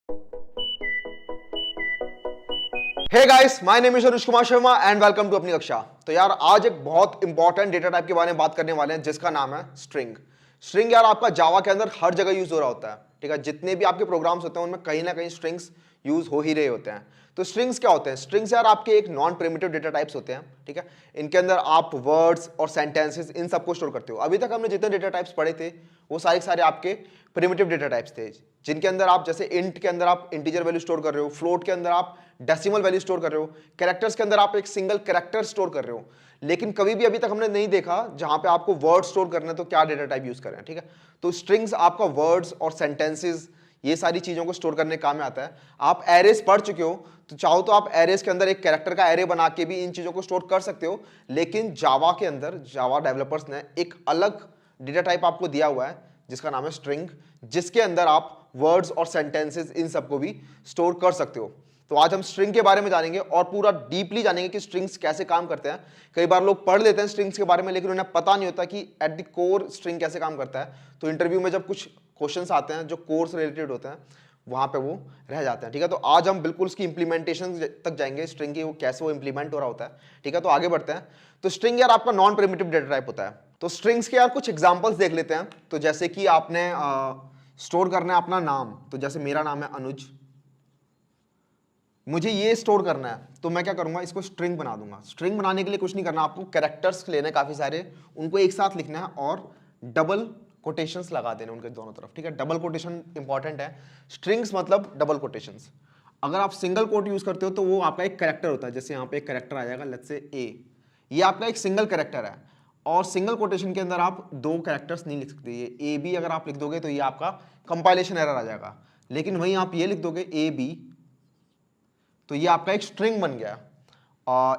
Hey guys, my name is Anuj Kumar Sharma and welcome to अपनी कक्षा। तो यार आज एक बहुत इंपॉर्टेंट डेटा टाइप के बारे में बात करने वाले हैं जिसका नाम है स्ट्रिंग। स्ट्रिंग यार आपका जावा के अंदर हर जगह यूज हो रहा होता है, ठीक है। जितने भी आपके प्रोग्राम्स होते हैं उनमें कहीं ना कहीं स्ट्रिंग्स यूज हो ही रहे होते हैं। तो स्ट्रिंग्स क्या होते हैं? स्ट्रिंग्स यार आपके एक नॉन प्रिमिटिव डेटा टाइप्स होते हैं, ठीक है। इनके अंदर आप वर्ड्स और सेंटेंसेस इन सबको स्टोर करते हो। अभी तक हमने जितने डेटा टाइप्स पढ़े थे वो सारे आपके प्रिमिटिव डेटा टाइप्स थे, जिनके अंदर आप जैसे इंट के अंदर आप इंटीजर वैल्यू स्टोर कर रहे हो, फ्लोट के अंदर आप डेसिमल वैल्यू स्टोर कर रहे हो, कैरेक्टर्स के अंदर आप एक सिंगल कैरेक्टर स्टोर कर रहे हो। लेकिन कभी भी अभी तक हमने नहीं देखा जहां पे आपको वर्ड स्टोर करना है तो क्या डेटा टाइप यूज करें, ठीक है। तो स्ट्रिंग्स आपका वर्ड्स और सेंटेंसेस ये सारी चीजों को स्टोर करने काम में आता है। आप एरेस पढ़ चुके हो तो चाहो तो आप एरेस के अंदर एक कैरेक्टर का एरे बना के भी इन चीजों को स्टोर कर सकते हो। लेकिन जावा के अंदर जावा डेवलपर्स ने एक अलग डेटा टाइप आपको दिया हुआ है जिसका नाम है स्ट्रिंग, जिसके अंदर आप वर्ड्स और सेंटेंसेस इन सबको भी स्टोर कर सकते हो। तो आज हम स्ट्रिंग के बारे में जानेंगे और पूरा डीपली जानेंगे कि स्ट्रिंग्स कैसे काम करते हैं। कई बार लोग पढ़ लेते हैं स्ट्रिंग्स के बारे में लेकिन उन्हें पता नहीं होता कि एट द कोर स्ट्रिंग कैसे काम करता है। तो इंटरव्यू में जब कुछ क्वेश्चंस आते हैं जो कोर से रिलेटेड होते हैं वहां पे वो रह जाते हैं, ठीक है। तो आज हम बिल्कुल उसकी इंप्लीमेंटेशन तक जाएंगे, स्ट्रिंग की वो कैसे वो इंप्लीमेंट हो रहा होता है, ठीक है। तो आगे बढ़ते हैं। तो स्ट्रिंग यार आपका नॉन प्रिमिटिव डेटा टाइप होता है। तो स्ट्रिंग्स के यार कुछ एग्जांपल्स देख लेते हैं। तो जैसे कि आपने स्टोर करना है अपना नाम, तो जैसे मेरा नाम है अनुज, मुझे ये स्टोर करना है तो मैं क्या करूंगा, इसको स्ट्रिंग बना दूंगा। स्ट्रिंग बनाने के लिए कुछ नहीं करना, आपको कैरेक्टर्स लेने काफी सारे, उनको एक साथ लिखना है और डबल कोटेशंस लगा देने उनके दोनों तरफ, ठीक है। डबल कोटेशन इंपॉर्टेंट है। स्ट्रिंग्स मतलब डबल कोटेशंस। अगर आप सिंगल कोट यूज करते हो तो वो आपका एक कैरेक्टर होता है। जैसे यहाँ पे एक कैरेक्टर आ जाएगा, लेट्स से ए, ये आपका एक सिंगल कैरेक्टर है। और सिंगल कोटेशन के अंदर आप दो कैरेक्टर्स नहीं लिख सकते। ये ए बी अगर आप लिख दोगे तो ये आपका कंपाइलेशन एरर आ जाएगा। लेकिन वहीं आप ये लिख दोगे ए बी तो ये आपका एक स्ट्रिंग बन गया।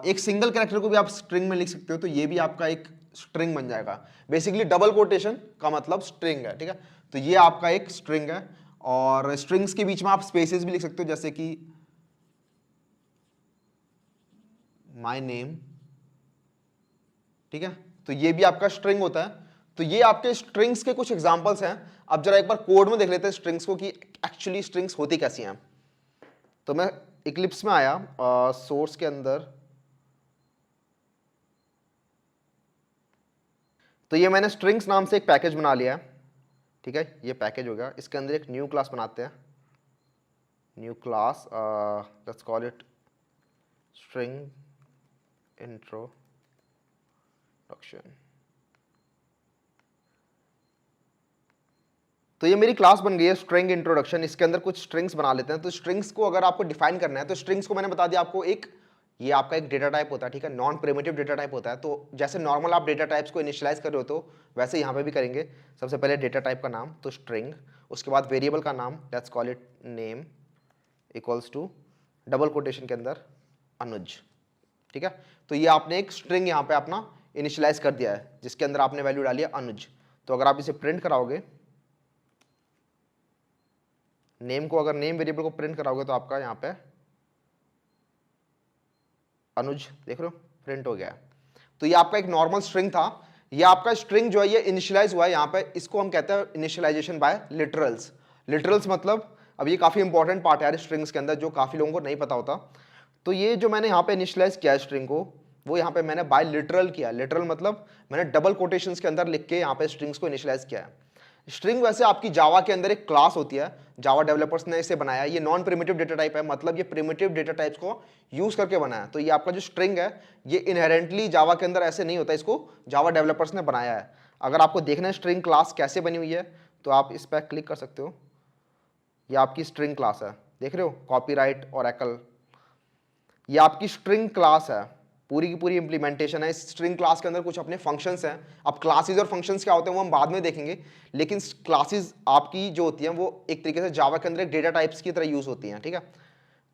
एक सिंगल कैरेक्टर को भी आप स्ट्रिंग में लिख सकते हो तो ये भी आपका एक स्ट्रिंग बन जाएगा। बेसिकली डबल कोटेशन का मतलब स्ट्रिंग है, ठीक है। तो ये आपका एक स्ट्रिंग है। और स्ट्रिंग्स के बीच में आप स्पेसेस भी लिख सकते हो, जैसे कि माय नेम, ठीक है। तो ये भी आपका स्ट्रिंग होता है। तो ये आपके स्ट्रिंग्स के कुछ एग्जांपल्स हैं। अब जरा एक बार कोड में देख लेते हैं स्ट्रिंग्स को कि एक्चुअली स्ट्रिंग्स होती कैसी हैं। तो मैं इक्लिप्स में आया, सोर्स के अंदर, तो ये मैंने स्ट्रिंग्स नाम से एक पैकेज बना लिया है, ठीक है। ये पैकेज हो गया। इसके अंदर एक न्यू क्लास बनाते हैं, new class, let's call it string introduction. तो ये मेरी क्लास बन गई है स्ट्रिंग इंट्रोडक्शन। इसके अंदर कुछ स्ट्रिंग्स बना लेते हैं। तो स्ट्रिंग्स को अगर आपको डिफाइन करना है तो स्ट्रिंग्स को मैंने बता दिया आपको, एक ये आपका एक डेटा टाइप होता है, ठीक है। नॉन प्रिमिटिव डेटा टाइप होता है। तो जैसे नॉर्मल आप डेटा टाइप्स को इनिशियलाइज कर रहे हो तो वैसे यहाँ पे भी करेंगे। सबसे पहले डेटा टाइप का नाम तो स्ट्रिंग, उसके बाद वेरिएबल का नाम, let's call it name equals to double quotation के अंदर अनुज, ठीक है। तो ये आपने एक स्ट्रिंग यहाँ पे अपना इनिशियलाइज कर दिया है जिसके अंदर आपने वैल्यू डाली है अनुज। तो अगर आप इसे प्रिंट कराओगे, नेम को, अगर नेम वेरिएबल को प्रिंट कराओगे तो आपका यहाँ पे अनुज देख रहे हो प्रिंट हो गया है। तो ये आपका एक नॉर्मल स्ट्रिंग था। ये आपका स्ट्रिंग जो है ये इनिशियलाइज हुआ है यहाँ पे, इसको हम कहते हैं इनिशियलाइजेशन बाय लिटरल्स। लिटरल्स मतलब, अब ये काफी इंपॉर्टेंट पार्ट है स्ट्रिंग्स के अंदर जो काफी लोगों को नहीं पता होता। तो ये जो मैंने यहाँ पे इनिशियलाइज किया है स्ट्रिंग को, वो यहाँ पे मैंने बाय लिटरल किया। लिटरल मतलब मैंने डबल कोटेशंस के अंदर लिख के यहाँ पे स्ट्रिंग्स को इनिशियलाइज किया है। स्ट्रिंग वैसे आपकी जावा के अंदर एक क्लास होती है, जावा डेवलपर्स ने इसे बनाया। ये नॉन प्रिमिटिव डेटा टाइप है, मतलब ये प्रिमिटिव डेटा टाइप्स को यूज करके बनाया है। तो ये आपका जो स्ट्रिंग है ये इनहेरेंटली जावा के अंदर ऐसे नहीं होता, इसको जावा डेवलपर्स ने बनाया है। अगर आपको देखना है स्ट्रिंग क्लास कैसे बनी हुई है तो आप इस पर क्लिक कर सकते हो। ये आपकी स्ट्रिंग क्लास है, देख रहे हो, कॉपीराइट ओरेकल, ये आपकी स्ट्रिंग क्लास है। पूरी की पूरी इंप्लीमेंटेशन है। इस स्ट्रिंग क्लास के अंदर कुछ अपने फंक्शंस हैं। अब क्लासेस और फंक्शंस क्या होते हैं वो हम बाद में देखेंगे, लेकिन क्लासेस आपकी जो होती हैं वो एक तरीके से जावा के अंदर एक डेटा टाइप्स की तरह यूज होती हैं, ठीक है।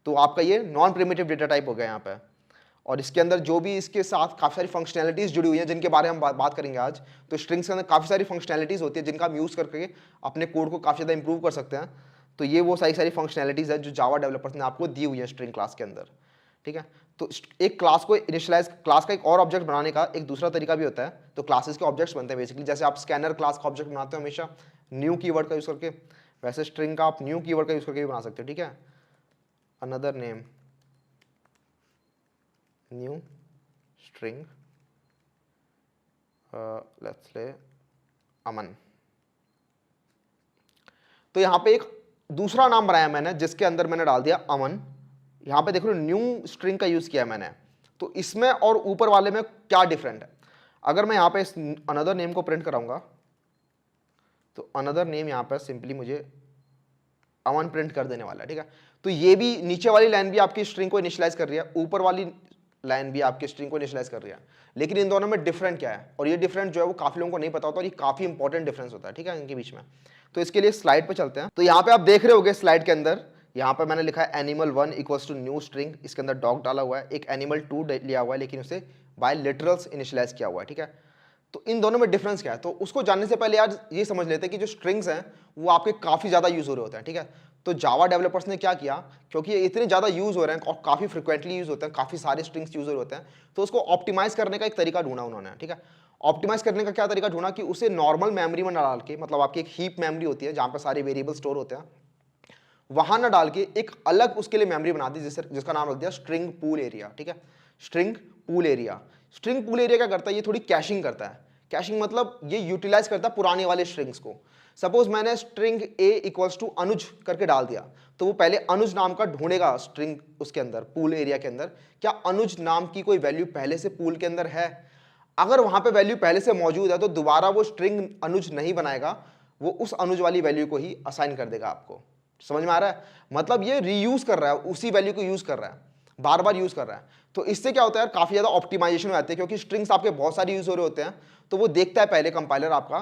तो आपका ये नॉन प्रिमिटिव डेटा टाइप हो गया यहाँ पे। और इसके अंदर जो भी इसके साथ काफ़ी सारी फंक्शनैलिटीज़ जुड़ी हुई हैं जिनके बारे में हम बात करेंगे आज। तो स्ट्रिंग्स के अंदर काफ़ी सारी फंक्शनैलिटीज़ होती है जिनका हम यूज़ करके अपने कोड को काफ़ी ज़्यादा इंप्रूव कर सकते हैं। तो ये वो सारी फंक्शनैलिटीज़ है जो जावा डेवलपर्स ने आपको दी हुई है स्ट्रिंग क्लास के अंदर, ठीक है। तो एक क्लास को इनिशियलाइज, क्लास का एक और ऑब्जेक्ट बनाने का एक दूसरा तरीका भी होता है। तो क्लासेस के ऑब्जेक्ट्स बनते हैं बेसिकली, जैसे आप स्कैनर क्लास का ऑब्जेक्ट बनाते हो हमेशा न्यू कीवर्ड का यूज करके, वैसे स्ट्रिंग का आप न्यू कीवर्ड का यूज करके भी बना सकते हो, ठीक है। Another name new string, let's ले अमन। तो यहां पे एक दूसरा नाम बनाया मैंने जिसके अंदर मैंने डाल दिया अमन। यहां पे देख लो न्यू स्ट्रिंग का यूज किया मैंने। तो इसमें और ऊपर वाले में क्या डिफरेंट है? अगर मैं यहां पे इस अनदर नेम को प्रिंट कराऊंगा तो अनदर नेम यहां पर सिंपली मुझे अमन प्रिंट कर देने वाला है, ठीक है। तो ये भी नीचे वाली लाइन भी आपकी स्ट्रिंग को इनिशियलाइज कर रही है, ऊपर वाली लाइन भी आपकी स्ट्रिंग को इनिशियलाइज कर रही है। लेकिन इन दोनों में डिफरेंट क्या है, और ये डिफरेंट जो है वो काफी लोगों को नहीं पता होता, और ये काफी इंपॉर्टेंट डिफरेंस होता है, ठीक है, इनके बीच में। तो इसके लिए स्लाइड पे चलते हैं। तो यहाँ पे आप देख रहे होगे स्लाइड के अंदर, यहाँ पे मैंने लिखा है animal 1 equals to new string, इसके अंदर डॉग डाला हुआ है, एक एनिमल 2 लिया हुआ है लेकिन उसे बाय लिटरल्स इनिशियलाइज किया हुआ है, ठीक है। तो इन दोनों में डिफरेंस क्या है, तो उसको जानने से पहले यार ये समझ लेते हैं कि जो स्ट्रिंग्स हैं वो आपके काफी ज्यादा यूज हो रहे होते हैं, ठीक है। तो जावा डेवलपर्स ने क्या किया, क्योंकि ये इतने ज्यादा यूज हो रहे हैं और काफी फ्रिक्वेंटली यूज होते हैं, काफी सारे स्ट्रिंग्स यूज होते हैं, तो उसको ऑप्टिमाइज करने का एक तरीका ढूंढा उन्होंने, ठीक है। ऑप्टिमाइज करने का क्या तरीका ढूंढा कि उसे नॉर्मल मेमोरी में डाल के, मतलब आपकी एक हीप मेमोरी होती है जहां पर सारे वेरिएबल स्टोर होते हैं, वहां ना डाल के एक अलग उसके लिए मेमोरी बना दी जिसका नाम रख दिया स्ट्रिंग पूल एरिया, ठीक है। String pool area, string pool area क्या करता है, ये थोड़ी कैशिंग करता है। कैशिंग मतलब ये यूटिलाइज करता है पुराने वाले स्ट्रिंग्स को। सपोज मैंने स्ट्रिंग ए इक्वल्स टू अनुज करके डाल दिया, तो वो पहले अनुज नाम का ढूंढेगा स्ट्रिंग उसके अंदर, पूल एरिया के अंदर, क्या अनुज नाम की कोई वैल्यू पहले से पूल के अंदर है। अगर वहां पे वैल्यू पहले से मौजूद है तो दोबारा वो स्ट्रिंग अनुज नहीं बनाएगा, वो उस अनुज वाली वैल्यू को ही असाइन कर देगा आपको। समझ में आ रहा है? मतलब ये रीयूज कर रहा है, उसी वैल्यू को यूज कर रहा है, बार बार यूज कर रहा है। तो इससे क्या होता है यार, काफी ज्यादा ऑप्टिमाइजेशन हो जाती है, क्योंकि स्ट्रिंग्स आपके बहुत सारे यूज हो रहे होते हैं। तो वो देखता है पहले कंपाइलर आपका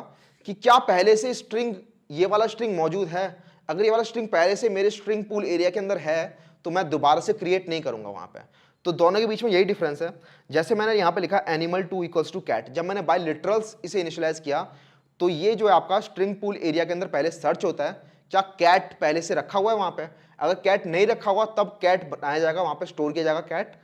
कि क्या पहले से स्ट्रिंग, ये वाला स्ट्रिंग मौजूद है। अगर ये वाला स्ट्रिंग पहले से मेरे स्ट्रिंग पूल एरिया के अंदर है तो मैं दोबारा से क्रिएट नहीं करूंगा वहां पे। तो दोनों के बीच में यही डिफरेंस है। जैसे मैंने यहां पे लिखा एनिमल 2 इक्वल्स टू कैट, जब मैंने बाय लिटरल्स इसे इनिशियलाइज किया तो ये जो है आपका स्ट्रिंग पूल एरिया के अंदर पहले सर्च होता है, क्या कैट पहले से रखा हुआ है वहां पे। अगर कैट नहीं रखा हुआ तब कैट बनाया जाएगा, वहां पे स्टोर किया जाएगा कैट,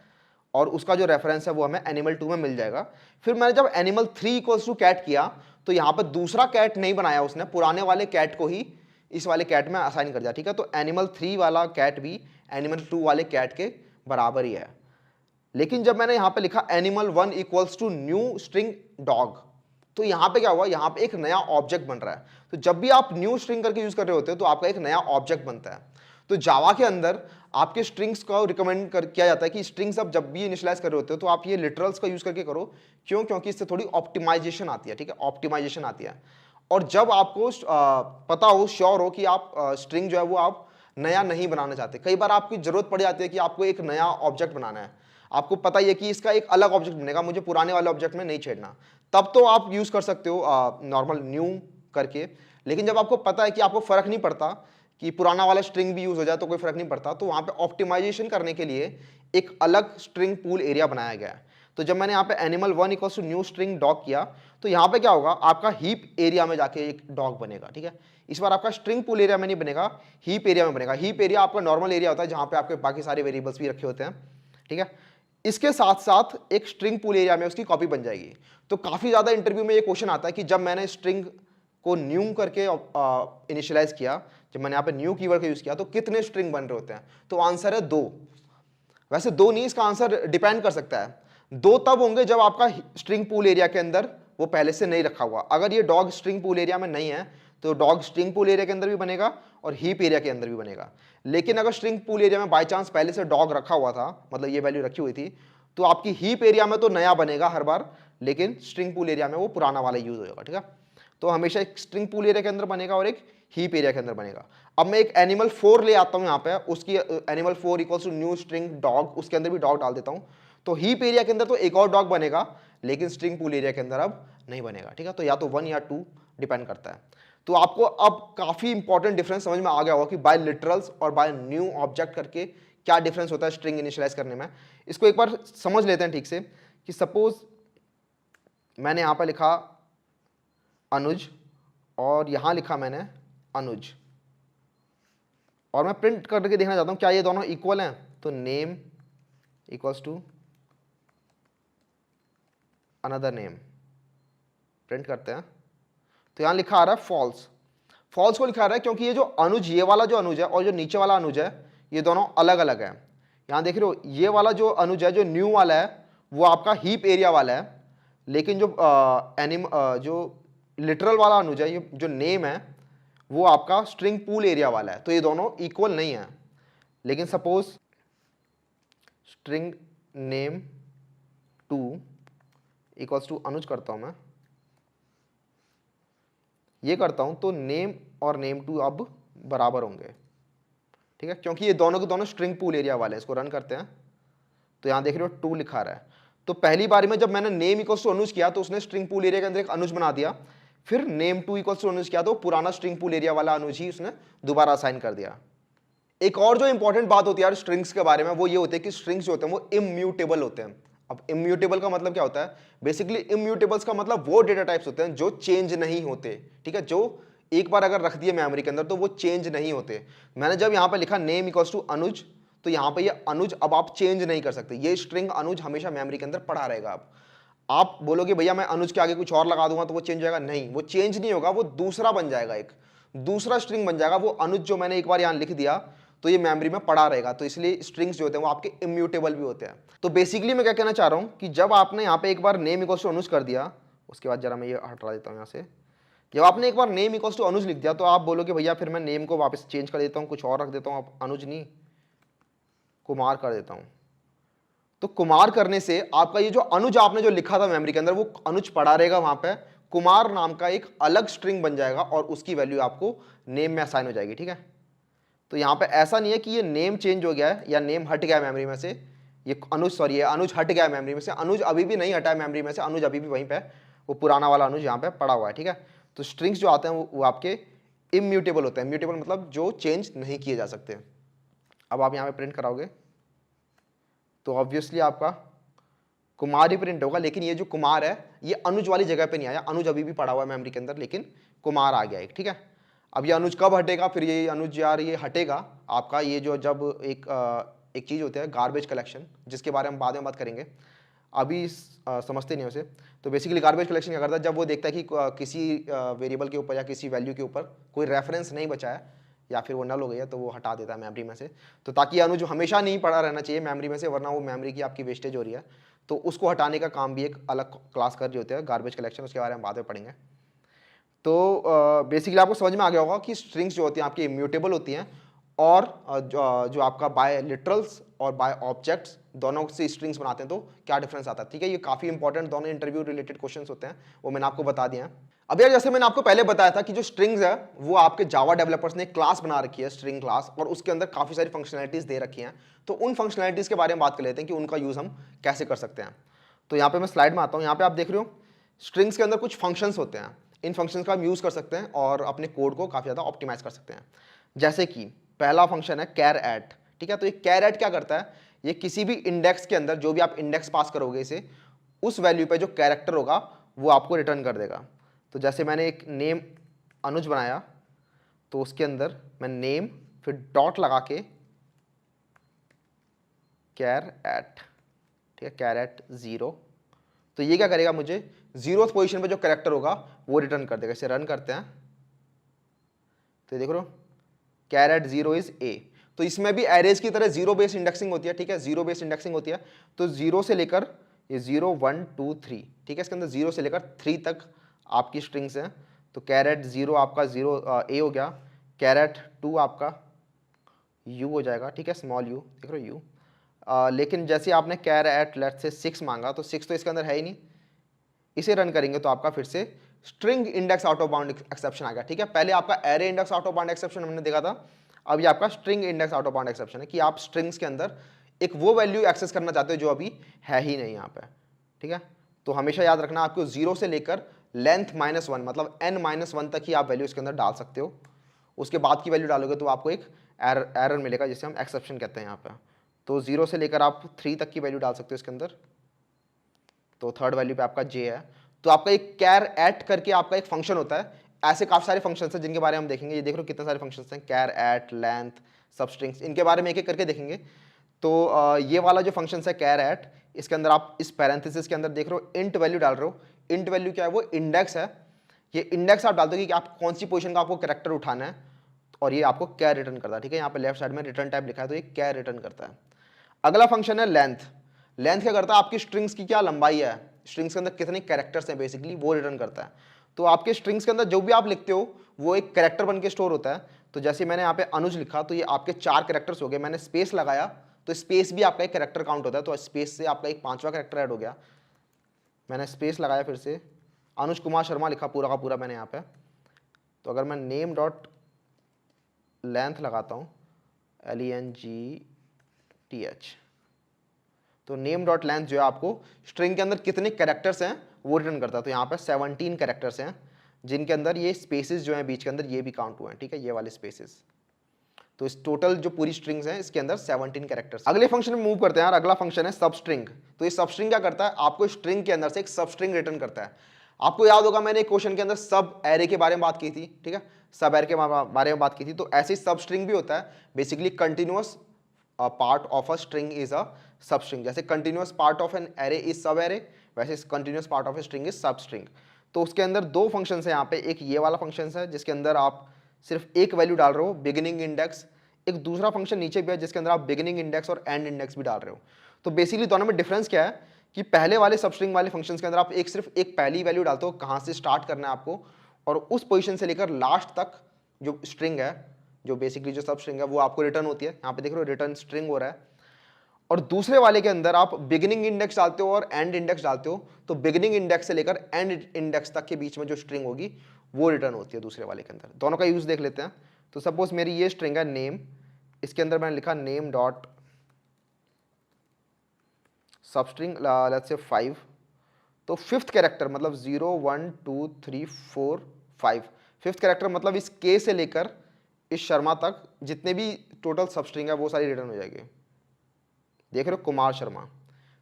और उसका जो रेफरेंस है वो हमें एनिमल 2 में मिल जाएगा। फिर मैंने जब एनिमल 3 इक्वल्स टू कैट किया तो यहां पर दूसरा कैट नहीं बनाया उसने, पुराने वाले कैट को ही इस वाले कैट में असाइन कर दिया, ठीक है। तो एनिमल 3 वाला कैट भी एनिमल 2 वाले कैट के बराबर ही है। लेकिन जब मैंने यहां पे लिखा animal 1 equals to new string dog, तो यहां पे क्या हुआ, यहां पे एक नया ऑब्जेक्ट बन रहा है। तो जब भी आप न्यू स्ट्रिंग करके यूज कर रहे होते हो तो आपका एक नया ऑब्जेक्ट बनता है। तो जावा के अंदर आपके स्ट्रिंग्स को रिकमेंड किया जाता है कि स्ट्रिंग्स आप जब भी इनिशियलाइज कर रहे होते हो तो आप ये लिटरल्स का यूज करके करो। क्यों? क्योंकि इससे थोड़ी ऑप्टिमाइजेशन आती है, ठीक है, ऑप्टिमाइजेशन आती है। और जब आपको पता हो, श्योर हो कि आप स्ट्रिंग जो है वो आप नया नहीं बनाना चाहते, कई बार आपकी जरूरत पड़ जाती है कि आपको एक नया ऑब्जेक्ट बनाना है, आपको पता ही है कि इसका एक अलग ऑब्जेक्ट बनेगा, मुझे पुराने वाले ऑब्जेक्ट में नहीं छेड़ना, तब तो आप यूज कर सकते हो नॉर्मल न्यू करके। लेकिन जब आपको पता है कि आपको फर्क नहीं पड़ता कि पुराना वाला स्ट्रिंग भी यूज हो जाए तो कोई फर्क नहीं पड़ता, तो वहां पे ऑप्टिमाइजेशन करने के लिए एक अलग स्ट्रिंग पूल एरिया बनाया गया है। तो जब मैंने यहाँ पे animal 1 equals to new string dog किया तो यहाँ पे क्या होगा, आपका हीप एरिया में जाके एक डॉग बनेगा, ठीक है। इस बार आपका स्ट्रिंग पूल एरिया में नहीं बनेगा, हीप एरिया में बनेगा। हीप एरिया आपका नॉर्मल एरिया होता है जहां पे आपके बाकी सारे वेरिएबल्स भी रखे होते हैं, ठीक है। इसके साथ साथ एक स्ट्रिंग पूल एरिया में उसकी कॉपी बन जाएगी। तो काफी ज्यादा इंटरव्यू में ये क्वेश्चन आता है कि जब मैंने स्ट्रिंग को न्यू करके इनिशियलाइज किया, जब मैंने यहाँ पे न्यू कीवर्ड का यूज किया तो कितने स्ट्रिंग बन रहे होते हैं, तो आंसर है 2। वैसे 2 नहीं, इसका आंसर डिपेंड कर सकता है। 2 तब होंगे जब आपका स्ट्रिंग पूल एरिया के अंदर वो पहले से नहीं रखा हुआ। अगर ये डॉग स्ट्रिंग पूल एरिया में नहीं है तो डॉग स्ट्रिंग पूल एरिया के अंदर भी बनेगा और हीप एरिया के अंदर भी बनेगा। लेकिन अगर स्ट्रिंग पूल एरिया में बाय चांस पहले से डॉग रखा हुआ था, मतलब ये वैल्यू रखी हुई थी, तो आपकी हीप एरिया में तो नया बनेगा हर बार, लेकिन स्ट्रिंग पूल एरिया में वो पुराना वाला यूज होगा, ठीक है। तो हमेशा एक स्ट्रिंग पूल एरिया के अंदर बनेगा और एक हीप एरिया के अंदर बनेगा। अब मैं एक एनिमल 4 ले आता हूं यहाँ पे, उसकी animal 4 equals to new string dog, उसके अंदर भी डॉग डाल देता हूं, तो हीप एरिया के अंदर तो एक और डॉग बनेगा, लेकिन स्ट्रिंग पूल एरिया के अंदर अब नहीं बनेगा, ठीक है। तो या तो 1 या 2 डिपेंड करता है। तो आपको अब काफी इंपॉर्टेंट डिफरेंस समझ में आ गया होगा कि बाय लिटरल्स और बाय न्यू ऑब्जेक्ट करके क्या डिफरेंस होता है स्ट्रिंग इनिशियलाइज करने में। इसको एक बार समझ लेते हैं ठीक से कि सपोज मैंने यहां पर लिखा अनुज और यहां लिखा मैंने अनुज, और मैं प्रिंट करके देखना चाहता हूं क्या ये दोनों इक्वल हैं। तो name equals to another name, print करते हैं। तो यहां लिखा आ रहा है फॉल्स। फॉल्स को लिखा रहा है क्योंकि ये जो अनुज, ये वाला जो अनुज है और जो नीचे वाला अनुज है, ये दोनों अलग अलग है। यहाँ देख रहे हो, ये वाला जो अनुज है, जो न्यू वाला है, वो आपका हीप एरिया वाला है, लेकिन जो जो लिटरल वाला अनुज है, ये जो नेम है, वो आपका स्ट्रिंग पूल एरिया वाला है। तो ये दोनों इक्वल नहीं है। लेकिन suppose string name 2 equals to Anuj करता हूं मैं, ये करता हूं, तो नेम और नेम 2 अब बराबर होंगे, ठीक है, क्योंकि ये दोनों के दोनों स्ट्रिंग पूल एरिया वाले हैं। इसको रन करते हैं तो यहां देख रहे हो 2 लिखा रहा है। तो पहली बारी में जब मैंने नेम इक्वल्स टू अनुज किया तो उसने स्ट्रिंग पूल एरिया के अंदर एक अनुज बना दिया। फिर नेम 2 इक्वल्स टू अनुज किया तो पुराना स्ट्रिंग पूल एरिया वाला अनुज ही उसने दोबारा असाइन कर दिया। एक और जो इंपॉर्टेंट बात होती है यार स्ट्रिंग्स के बारे में, वो ये होती है कि स्ट्रिंग्स जो होते हैं वो इम्यूटेबल होते हैं। अब इम्यूटेबल का मतलब क्या होता है? बेसिकली इम्यूटेबल्स का मतलब वो डेटा टाइप्स होते हैं जो चेंज नहीं होते, ठीक है, जो एक बार अगर रख दिए मेमोरी के अंदर तो वो चेंज नहीं होते। मैंने जब यहां पर लिखा नेम इक्वल्स टू अनुज, तो यहां पे ये अनुज अब आप चेंज नहीं कर सकते। ये स्ट्रिंग अनुज हमेशा मेमोरी के अंदर पड़ा रहेगा। अब आप बोलोगे भैया मैं अनुज के आगे कुछ और लगा दूंगा तो वो चेंज हो जाएगा, नहीं, वो चेंज नहीं होगा, वो दूसरा बन जाएगा, एक दूसरा स्ट्रिंग बन जाएगा। वो अनुज जो मैंने एक बार यहां लिख दिया तो ये मेमोरी में पड़ा रहेगा। तो इसलिए स्ट्रिंग्स जो होते हैं वो आपके इम्यूटेबल भी होते हैं। तो बेसिकली मैं क्या कहना चाह रहा हूं कि जब आपने यहां पे एक बार नेम इक्वल्स टू अनुज कर दिया, उसके बाद जरा मैं ये हटा देता हूं यहां से, जब आपने एक बार नेम इक्वल्स टू अनुज लिख दिया तो आप बोलोगे भैया फिर मैं नेम को वापस चेंज कर देता हूं, कुछ और रख देता हूं, अब अनुज नहीं कुमार कर देता हूं। तो कुमार करने से आपका ये जो अनुज आपने जो लिखा था मेमोरी के अंदर, वो अनुज पड़ा रहेगा वहां पे, कुमार नाम का एक अलग स्ट्रिंग बन जाएगा और उसकी वैल्यू आपको नेम में असाइन हो जाएगी, ठीक है। तो यहां पे ऐसा नहीं है कि ये नेम चेंज हो गया है या नेम हट गया मेमोरी में से, ये अनुज हट गया मेमोरी में से, अनुज अभी भी नहीं हटा है मेमोरी में से, अनुज अभी भी वहीं पे, वो पुराना वाला अनुज यहाँ पे पड़ा हुआ है, ठीक है। तो स्ट्रिंग्स जो आते हैं वो आपके इम्यूटेबल होते हैं। इम्यूटेबल मतलब जो चेंज नहीं किए जा सकते। अब आप यहाँ पे प्रिंट कराओगे तो ऑब्वियसली आपका कुमार ही प्रिंट होगा, लेकिन ये जो कुमार है ये अनुज वाली जगह पे नहीं आया, अनुज अभी भी पड़ा हुआ है मेमोरी के अंदर, लेकिन कुमार आ गया एक, ठीक है। अब ये अनुज कब हटेगा? फिर ये अनुज यार ये हटेगा आपका, ये जो जब एक चीज़ होती है गार्बेज कलेक्शन, जिसके बारे में बाद में बात करेंगे, अभी समझते नहीं उसे। तो बेसिकली गार्बेज कलेक्शन क्या करता है, जब वो देखता है कि किसी वेरिएबल के ऊपर या किसी वैल्यू के ऊपर कोई रेफरेंस नहीं बचा है या फिर वो नल हो गई है, तो वो हटा देता है मेमोरी में से। तो ताकि अनुज हमेशा नहीं पड़ा रहना चाहिए मेमोरी में से, वरना वो मेमोरी की आपकी वेस्टेज हो रही है। तो उसको हटाने का काम भी एक अलग क्लास कर रही होते हैं गार्बेज कलेक्शन, उसके बारे में बाद में पढ़ेंगे। तो बेसिकली आपको समझ में आ गया होगा कि स्ट्रिंग्स जो होती हैं आपकी इम्यूटेबल होती हैं, और जो आपका बाय लिटरल्स और बाय ऑब्जेक्ट्स दोनों से स्ट्रिंग्स बनाते हैं तो क्या डिफरेंस आता है, ठीक है। ये काफ़ी इंपॉर्टेंट दोनों इंटरव्यू रिलेटेड क्वेश्चंस होते हैं, वो मैंने आपको बता दिया है। अब यार जैसे मैंने आपको पहले बताया था कि जो स्ट्रिंग्स है वो आपके जावा डेवलपर्स ने एक क्लास बना रखी है, स्ट्रिंग क्लास, और उसके अंदर काफ़ी सारी फंक्शनैलिटीज दे रखी हैं। तो उन फंक्शनैलिटीज के बारे में बात कर लेते हैं कि उनका यूज़ हम कैसे कर सकते हैं। तो यहाँ पे मैं स्लाइड में आता हूँ, यहाँ पे आप देख रहे हो स्ट्रिंग्स के अंदर कुछ फंक्शंस होते हैं। इन फंक्शंस का हम यूज़ कर सकते हैं और अपने कोड को काफ़ी ज़्यादा ऑप्टिमाइज कर सकते हैं। जैसे कि पहला फंक्शन है कैर एट, ठीक है। तो ये कैर एट क्या करता है, ये किसी भी इंडेक्स के अंदर जो भी आप इंडेक्स पास करोगे इसे, उस वैल्यू पे जो कैरेक्टर होगा वो आपको रिटर्न कर देगा। तो जैसे मैंने एक नेम अनुज बनाया तो उसके अंदर मैं नेम फिर डॉट लगा के कैर एट, ठीक है, कैर एट 0, तो ये क्या करेगा, मुझे 0th पोजीशन पे जो कैरेक्टर होगा वो रिटर्न कर देगा। इसे रन करते हैं तो देख लो कैर एट 0 इज ए। तो इसमें भी एरेज की तरह 0 बेस्ड इंडेक्सिंग होती है, ठीक है, 0 बेस्ड इंडेक्सिंग होती है। तो 0 से लेकर ये 0 1 2 3, ठीक है, इसके अंदर 0 से लेकर 3 तक आपकी स्ट्रिंग्स हैं। तो कैर एट 0 आपका 0 ए हो गया, कैर एट 2 आपका यू हो जाएगा, ठीक है, स्मॉल यू, देख रहे हो यू। लेकिन जैसे आपने कैर एट लेट से 6 मांगा तो 6 तो इसके अंदर है ही नहीं, इसे रन करेंगे तो आपका फिर से string index out of bound exception आ गया, ठीक है। पहले आपका array index out of bound exception हमने देखा था, अब ये आपका string index out of bound exception है कि आप स्ट्रिंग्स के अंदर एक वो वैल्यू एक्सेस करना चाहते हो जो अभी है ही नहीं यहाँ पे, ठीक है। तो हमेशा याद रखना आपको 0 से लेकर लेंथ -1 मतलब n-1 तक ही आप वैल्यू इसके अंदर डाल सकते हो। उसके बाद की वैल्यू डालोगे तो आपको एक एरर मिलेगा जिसे हम एक्सेप्शन कहते हैं यहाँ पे। तो 0 से लेकर आप 3 तक की वैल्यू डाल सकते हो इसके अंदर। तो थर्ड वैल्यू पे आपका j है। तो आपका एक कैर एट करके आपका एक फंक्शन होता है। ऐसे काफी सारे फंक्शंस हैं जिनके बारे में हम देखेंगे। ये देख लो कितने सारे फंक्शंस हैं, कैर एट, लेंथ, सबस्ट्रिंग्स, इनके बारे में एक एक करके देखेंगे। तो ये वाला जो फंक्शन है कैर एट, इसके अंदर आप इस पैरेंथेसिस के अंदर देख रहे हो इंट वैल्यू डाल रहे हो। इंट वैल्यू क्या है, वो इंडेक्स है ये इंडेक्स आप डाल दो कि आप कौन सी पोजीशन का आपको कैरेक्टर उठाना है और ये आपको क्या रिटर्न करता है, ठीक है। यहाँ पे लेफ्ट साइड में रिटर्न टाइप लिखा है, तो ये क्या रिटर्न करता है। अगला फंक्शन है लेंथ। लेंथ क्या करता है, आपकी स्ट्रिंग्स की क्या लंबाई है, स्ट्रिंग्स के अंदर कितने कैरेक्टर्स हैं बेसिकली, वो रिटर्न करता है। तो आपके स्ट्रिंग्स के अंदर जो भी आप लिखते हो वो एक कैरेक्टर बन के स्टोर होता है। तो जैसे मैंने यहाँ पे अनुज लिखा तो ये आपके 4 कैरेक्टर्स हो गए, मैंने स्पेस लगाया तो स्पेस भी आपका एक कैरेक्टर काउंट होता है, तो स्पेस से आपका एक 5वां कैरेक्टर ऐड हो गया। मैंने स्पेस लगाया, फिर से अनुज कुमार शर्मा लिखा पूरा का पूरा मैंने यहाँ पे। तो अगर मैं नेम डॉट लेंथ लगाता हूँ LENGTH, तो नेम डॉट लेंथ जो है आपको स्ट्रिंग के अंदर कितने कैरेक्टर्स हैं वो रिटर्न करता है। तो यहाँ पे 17 कैरेक्टर्स हैं जिनके अंदर ये स्पेसेस जो हैं बीच के अंदर ये भी काउंट हुए हैं, ठीक है, ये वाले स्पेसेस। तो इस टोटल जो पूरी स्ट्रिंग्स हैं इसके अंदर 17 कैरेक्टर्स। अगले फंक्शन में मूव करते हैं यार। अगला फंक्शन है सबस्ट्रिंग। तो ये सबस्ट्रिंग क्या करता है, आपको स्ट्रिंग के अंदर से एक सबस्ट्रिंग रिटर्न करता है। आपको याद होगा मैंने एक क्वेश्चन के अंदर सब एरे के बारे में बात की थी, ठीक है, सब एरे के बारे में बात की थी। तो ऐसे ही सबस्ट्रिंग भी होता है, basically continuous part of a string is a substring. जैसे continuous part of an array is sub array, वैसे continuous part of a string is substring. तो उसके अंदर 2 फंक्शन है यहाँ पे, एक ये वाला फंक्शन है जिसके अंदर आप सिर्फ एक वैल्यू डाल रहे हो बिगिनिंग इंडेक्स, एक दूसरा फंक्शन नीचे भी है जिसके अंदर आप बिगिनिंग इंडेक्स और एंड इंडेक्स भी डाल रहे हो। तो बेसिकली दोनों में डिफरेंस क्या है कि पहले वाले सबस्ट्रिंग वाले फंक्शंस के अंदर आप सिर्फ एक पहली वैल्यू डालते हो कहाँ से स्टार्ट करना है आपको, और उस पोजीशन से लेकर लास्ट तक जो स्ट्रिंग है, जो बेसिकली जो सबस्ट्रिंग है वो आपको रिटर्न होती है। यहाँ पे देख रहे हो रिटर्न स्ट्रिंग हो रहा है। और दूसरे वाले के अंदर आप बिगिनिंग इंडेक्स डालते हो और एंड इंडेक्स डालते हो, तो बिगिनिंग इंडेक्स से लेकर एंड इंडेक्स तक के बीच में जो स्ट्रिंग होगी वो रिटर्न होती है दूसरे वाले के अंदर। दोनों का यूज देख लेते हैं। तो सपोज मेरी ये स्ट्रिंग है नेम, इसके अंदर मैंने लिखा name dot substring let's say 5। तो 5th कैरेक्टर मतलब 0 1 2 3 4 5, 5th कैरेक्टर मतलब इस के से लेकर इस शर्मा तक जितने भी टोटल सबस्ट्रिंग है वो सारी रिटर्न हो जाएगी। देख रहे हो कुमार शर्मा,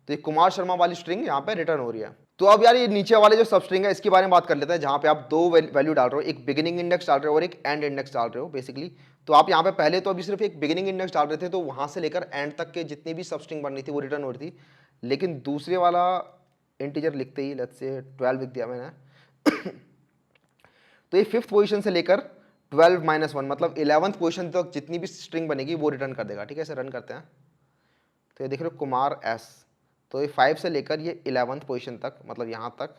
तो ये कुमार शर्मा वाली स्ट्रिंग यहाँ पे रिटर्न हो रही है। तो अब यार ये नीचे वाले जो सबस्ट्रिंग है इसके बारे में बात कर लेते हैं, जहाँ पे आप 2 वैल्यू डाल रहे हो, एक बिगिनिंग इंडेक्स डाल रहे हो और एक एंड इंडेक्स डाल रहे हो बेसिकली। तो आप यहाँ पे पहले तो अभी सिर्फ एक बिगिनिंग इंडेक्स डाल रहे थे, तो वहाँ से लेकर एंड तक के जितनी भी सबस्ट्रिंग बन रही थी वो रिटर्न हो रही थी। लेकिन दूसरे वाला इंटीजर लिखते ही लेट्स से 12 लिख दिया मैंने तो ये 5th पोजीशन से लेकर 12 - 1 मतलब 11th पोजीशन तक जितनी भी स्ट्रिंग बनेगी वो रिटर्न कर देगा, ठीक है। इसे रन करते हैं तो ये देख रहे हो कुमार एस, तो ये 5 से लेकर ये 11th पोजीशन तक मतलब यहाँ तक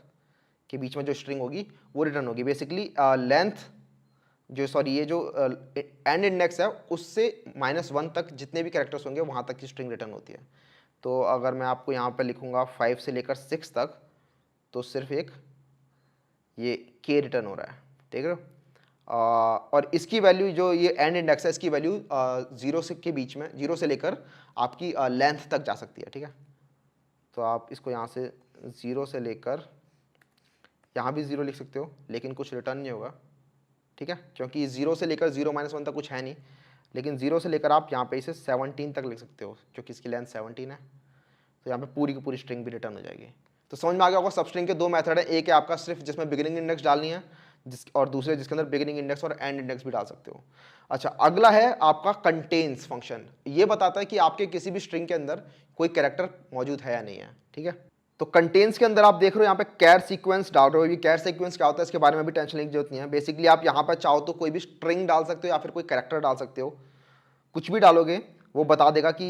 के बीच में जो स्ट्रिंग होगी वो रिटर्न होगी। बेसिकली लेंथ जो ये जो एंड इंडेक्स है उससे -1 तक जितने भी कैरेक्टर्स होंगे वहाँ तक की स्ट्रिंग रिटर्न होती है। तो अगर मैं आपको यहाँ पे लिखूँगा 5 से लेकर 6 तक, तो सिर्फ एक ये के रिटर्न हो रहा है, ठीक है। और इसकी वैल्यू जो ये एंड इंडेक्स है इसकी वैल्यू 0 से के बीच में 0 से लेकर आपकी लेंथ तक जा सकती है, ठीक है। तो आप इसको यहाँ से 0 से लेकर यहाँ भी 0 लिख सकते हो, लेकिन कुछ रिटर्न नहीं होगा, ठीक है, क्योंकि 0 से लेकर 0 - 1 तक कुछ है नहीं। लेकिन 0 से लेकर आप यहाँ पे इसे 17 तक लिख सकते हो, क्योंकि इसकी लेंथ 17 है। तो यहाँ पे पूरी की पूरी स्ट्रिंग भी रिटर्न हो जाएगी। तो समझ में आ गया होगा सबस्ट्रिंग के 2 मेथड है, एक है आपका सिर्फ जिसमें बिगिनिंग इंडेक्स डालनी है और दूसरे जिसके अंदर बिगिनिंग इंडेक्स और एंड इंडेक्स भी डाल सकते हो। अच्छा, अगला है आपका कंटेन्स फंक्शन। ये बताता है कि आपके किसी भी स्ट्रिंग के अंदर कोई कैरेक्टर मौजूद है या नहीं है, ठीक है। तो कंटेन्स के अंदर आप देख रहे हो यहाँ पे कैर सीक्वेंस डाल रहे हो। ये कैर सीक्वेंस क्या होता है इसके बारे में भी टेंशन लेने की जरूरत नहीं है। बेसिकली आप यहाँ पर चाहो तो कोई भी स्ट्रिंग डाल सकते हो या फिर कोई कैरेक्टर डाल सकते हो, कुछ भी डालोगे वो बता देगा कि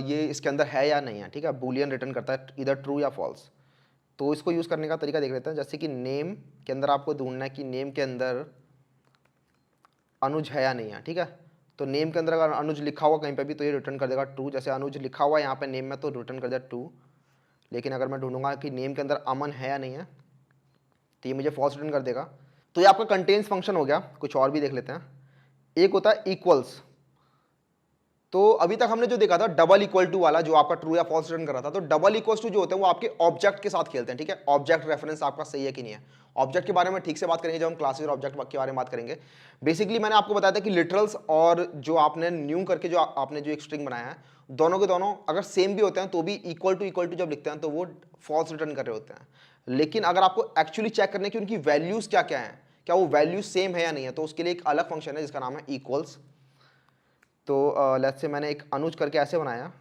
ये इसके अंदर है या नहीं है, ठीक है। बूलियन रिटर्न करता है इधर ट्रू या फॉल्स। तो इसको यूज़ करने का तरीका देख लेते हैं। जैसे कि नेम के अंदर आपको ढूंढना है कि नेम के अंदर अनुज है या नहीं है, ठीक है। तो नेम के अंदर अगर अनुज लिखा हुआ कहीं पे भी तो ये रिटर्न कर देगा ट्रू। जैसे अनुज लिखा हुआ है यहाँ पे नेम में तो रिटर्न कर देगा ट्रू। लेकिन अगर मैं ढूंढूंगा कि नेम के अंदर अमन है या नहीं है तो ये मुझे फॉल्स रिटर्न कर देगा। तो ये आपका कंटेन्स फंक्शन हो गया। कुछ और भी देख लेते हैं। एक होता है इक्वल्स। तो अभी तक हमने जो देखा था डबल इक्वल टू वाला जो आपका ट्रू या फॉल्स रिटर्न कर रहा था, तो डबल इक्वल टू जो होते हैं वो आपके ऑब्जेक्ट के साथ खेलते हैं, ठीक है। ऑब्जेक्ट रेफरेंस आपका सही है कि नहीं है। ऑब्जेक्ट के बारे में ठीक से बात करेंगे जब हम क्लासेस और ऑब्जेक्ट के बारे में बात करेंगे। बेसिकली मैंने आपको बताया था कि लिटरल्स और जो आपने न्यू करके जो आपने जो एक स्ट्रिंग बनाया है, दोनों के दोनों अगर सेम भी होते हैं तो भी इक्वल टू जब लिखते हैं तो वो फॉल्स रिटर्न कर रहे होते हैं। लेकिन अगर आपको एक्चुअली चेक करने की उनकी वैल्यूज क्या क्या है, क्या वो वैल्यू सेम है या नहीं है, तो उसके लिए एक अलग फंक्शन है जिसका नाम है इक्वल्स। तो लेट्स से मैंने एक अनुज करके ऐसे बनाया,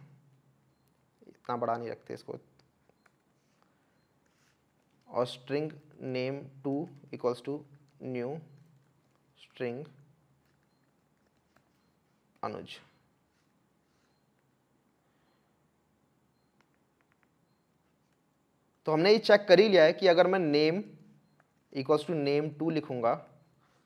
इतना बड़ा नहीं रखते इसको, और string name 2 equals to new string Anuj. तो हमने ये चेक कर ही लिया है कि अगर मैं नेम इक्वल्स टू name2 लिखूंगा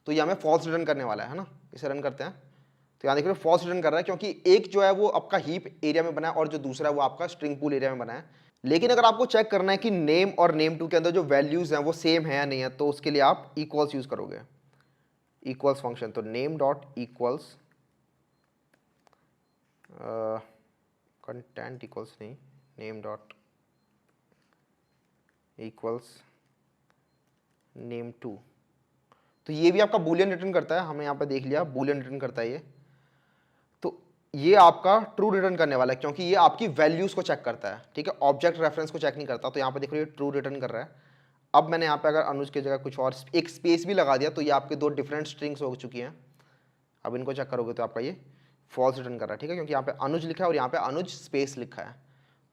तो ये हमें फॉल्स रिटर्न करने वाला है ना। इसे रन करते हैं तो यहाँ देख रहे हो फॉल्स रिटर्न कर रहा है, क्योंकि एक जो है वो आपका हीप एरिया में बना है और जो दूसरा है वो आपका स्ट्रिंग पूल एरिया में बना है। लेकिन अगर आपको चेक करना है कि नेम और name2 के अंदर जो वैल्यूज हैं वो सेम है या नहीं है, तो उसके लिए आप इक्वल्स यूज करोगे, इक्वल्स फंक्शन। तो name dot equals content equals नहीं, नेम डॉट इक्वल्स name2। तो ये भी आपका बूलियन रिटर्न करता है, हमें यहाँ पे देख लिया बूलियन रिटर्न करता है ये। तो ये आपका ट्रू रिटर्न करने वाला है क्योंकि ये आपकी वैल्यूज को चेक करता है, ठीक है, ऑब्जेक्ट रेफरेंस को चेक नहीं करता। तो यहाँ पे देखो ये ट्रू रिटर्न कर रहा है। अब मैंने यहाँ पे अगर अनुज की जगह कुछ और एक स्पेस भी लगा दिया तो ये आपके दो डिफरेंट स्ट्रिंग्स हो चुकी हैं। अब इनको चेक करोगे तो आपका ये फॉल्स रिटर्न कर रहा है, ठीक है, क्योंकि यहाँ पे अनुज लिखा है और यहाँ पे अनुज स्पेस लिखा है।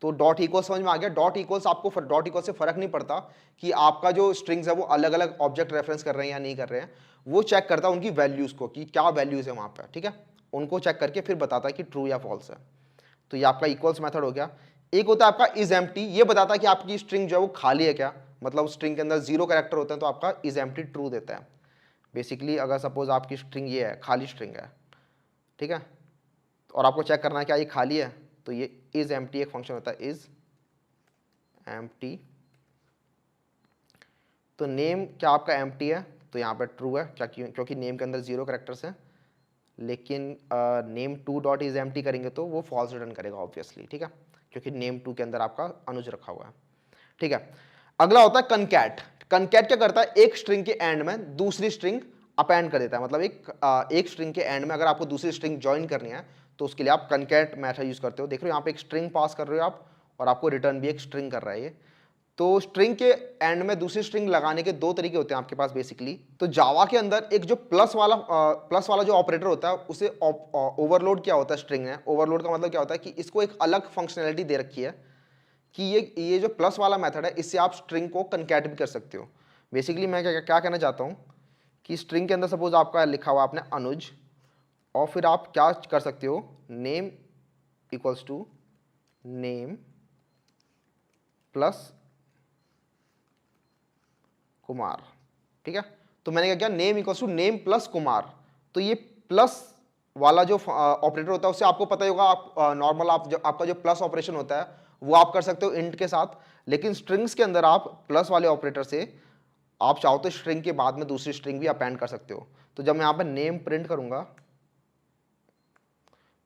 तो डॉट इक्वल्स समझ में आ गया। डॉट इक्वल्स आपको डॉट इक्वल से फर्क नहीं पड़ता कि आपका जो स्ट्रिंग्स है वो अलग अलग ऑब्जेक्ट रेफरेंस कर रहे हैं या नहीं कर रहे हैं, वो चेक करता है उनकी वैल्यूज को कि क्या वैल्यूज है वहां पर, ठीक है, उनको चेक करके फिर बताता है कि ट्रू या फॉल्स है। तो ये आपका इक्वल्स मेथड हो गया। एक होता है आपका इज एम्प्टी, ये बताता है कि आपकी स्ट्रिंग जो है वो खाली है क्या, मतलब स्ट्रिंग के अंदर 0 कैरेक्टर होते हैं तो आपका इज एम्प्टी ट्रू देता है। बेसिकली अगर सपोज आपकी स्ट्रिंग ये है, खाली स्ट्रिंग है, ठीक है, और आपको चेक करना है क्या ये खाली है, तो ये इज एम्प्टी एक फंक्शन होता है, इज एम्प्टी। तो नेम क्या आपका एम्प्टी है, तो यहाँ पर ट्रू है क्योंकि नेम के अंदर 0 कैरेक्टर्स हैं। लेकिन name2 डॉट इज एम्प्टी करेंगे तो वो फॉल्स रिटर्न करेगा ऑब्वियसली, ठीक है, क्योंकि name2 के अंदर आपका अनुज रखा हुआ है, ठीक है। अगला होता है कनकैट। कनकैट क्या करता है, एक स्ट्रिंग के एंड में दूसरी स्ट्रिंग अपेंड कर देता है। मतलब एक स्ट्रिंग के एंड में अगर आपको दूसरी स्ट्रिंग ज्वाइन करनी है तो उसके लिए आप कनकैट मेथड यूज करते हो। देख रहे हो यहाँ पे एक स्ट्रिंग पास कर रहे हो आप और आपको रिटर्न भी एक स्ट्रिंग कर रहा है ये। तो स्ट्रिंग के एंड में दूसरी स्ट्रिंग लगाने के दो तरीके होते हैं आपके पास बेसिकली। तो जावा के अंदर एक जो प्लस वाला जो ऑपरेटर होता है उसे ओवरलोड क्या होता है स्ट्रिंग में। ओवरलोड का मतलब क्या होता है कि इसको एक अलग फंक्शनैलिटी दे रखी है कि ये जो प्लस वाला मेथड है इससे आप स्ट्रिंग को कनकैट भी कर सकते हो। बेसिकली मैं क्या कहना चाहता हूँ कि स्ट्रिंग के अंदर सपोज आपका लिखा हुआ आपने अनुज, और फिर आप क्या कर सकते हो, name equals to name plus Kumar, ठीक है। तो मैंने क्या किया, name equals to name plus Kumar. तो ये प्लस वाला जो ऑपरेटर होता है उससे आपको पता ही होगा, आप नॉर्मल आपका जो प्लस ऑपरेशन होता है वो आप कर सकते हो इंट के साथ। लेकिन स्ट्रिंग्स के अंदर आप प्लस वाले ऑपरेटर से आप चाहो तो स्ट्रिंग के बाद में दूसरी स्ट्रिंग भी अपेंड कर सकते हो। तो जब मैं यहाँ पर नेम प्रिंट करूंगा